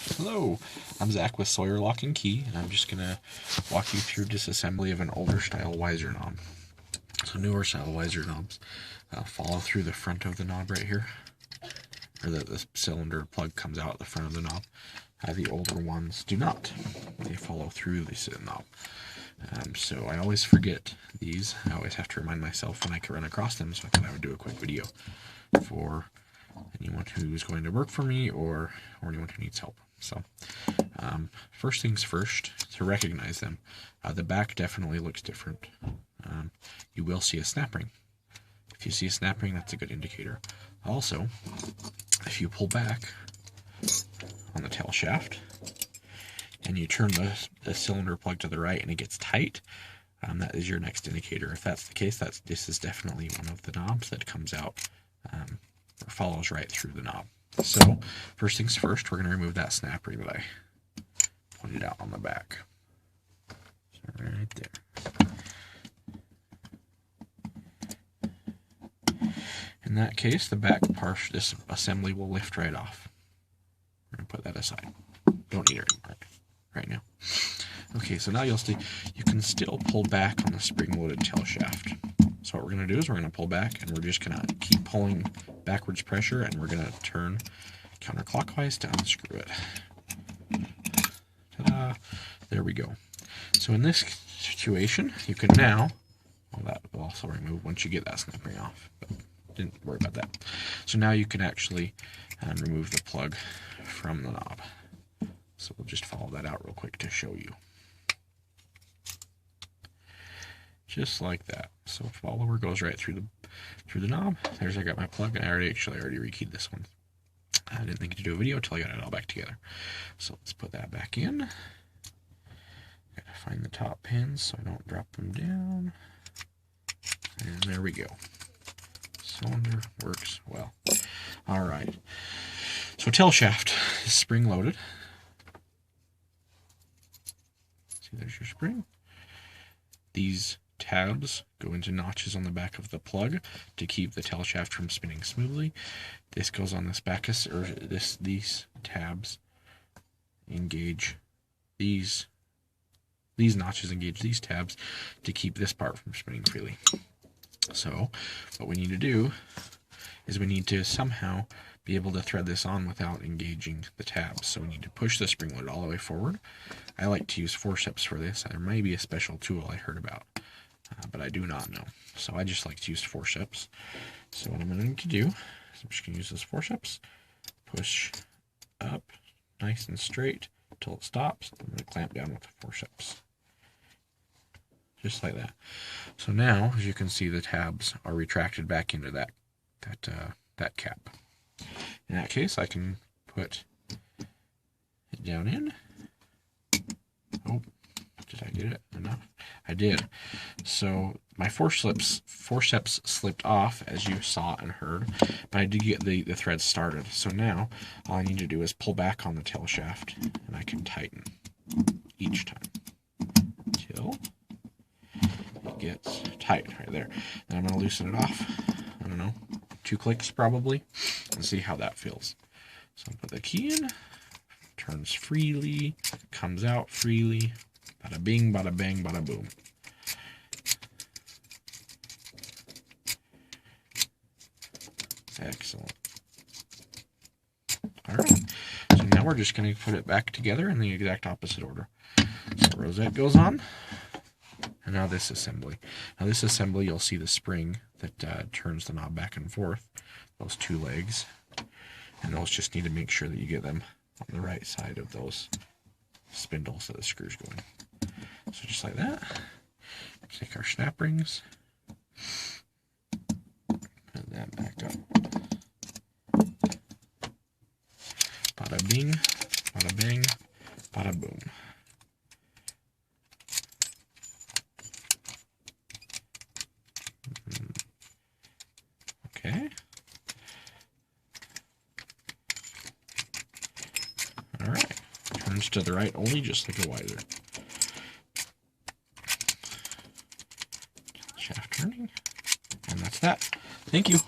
Hello, I'm Zach with Sawyer Lock and Key, and I'm just going to walk you through disassembly of an older style weiser knob. So newer style weiser knobs follow through the front of the knob right here, or the cylinder plug comes out the front of the knob. The older ones do not. They follow through the knob. So I always forget these. I always have to remind myself when I can run across them, so I thought I would do a quick video for anyone who's going to work for me or anyone who needs help. So first things first, to recognize them. The back definitely looks different. You will see a snap ring. If you see a snap ring, that's a good indicator. Also, if you pull back on the tail shaft and you turn the cylinder plug to the right and it gets tight, that is your next indicator. If that's the case, this is definitely one of the knobs that comes out or follows right through the knob. So first things first, we're going to remove that snap ring that I pointed out on the back. So right there. In that case, the back part, this assembly will lift right off. We're going to put that aside. Don't need it anymore right now. Okay, so now you'll see you can still pull back on the spring-loaded tail shaft. So what we're going to do is we're going to pull back, and we're just going to keep pulling backwards pressure, and we're going to turn counterclockwise to unscrew it. Ta-da! There we go. So in this situation, you can now, well, that will also remove once you get that snap ring off, but didn't worry about that. So now you can actually remove the plug from the knob. So we'll just follow that out real quick to show you. Just like that. So follower goes right through the knob. There's, I got my plug, and I already rekeyed this one. I didn't think to do a video until I got it all back together. So let's put that back in. Gotta find the top pins so I don't drop them down. And there we go. Cylinder works well. All right. So tail shaft is spring loaded. See, there's your spring. These tabs go into notches on the back of the plug to keep the tail shaft from spinning smoothly. This goes on this back, or these tabs engage these notches engage these tabs to keep this part from spinning freely. So what we need to do is we need to somehow be able to thread this on without engaging the tabs. So we need to push the spring load all the way forward. I like to use forceps for this. There may be a special tool I heard about, but I do not know. So I just like to use forceps. So what I'm going to do is I'm just going to use this forceps, push up nice and straight until it stops. I'm going to clamp down with the forceps. Just like that. So now, as you can see, the tabs are retracted back into that cap. In that case, I can put it down in. Oh, did I get it enough? I did. So my forceps slipped off, as you saw and heard, but I did get the thread started. So now all I need to do is pull back on the tail shaft, and I can tighten each time until it gets tight right there. Then I'm going to loosen it off. I don't know, 2 clicks probably, and see how that feels. So I'll put the key in, turns freely, comes out freely. Bada bing, bada bang, bada boom. Excellent. All right. So now we're just going to put it back together in the exact opposite order. So rosette goes on. And now this assembly. Now this assembly, you'll see the spring that turns the knob back and forth. Those 2 legs. And those just need to make sure that you get them on the right side of those spindles that the screws go in. So just like that. Take our snap rings. Put that back up. Bada bing, bada bang, bada boom. Okay. All right. Turns to the right only, just like a weiser. Shaft turning. And that's that. Thank you.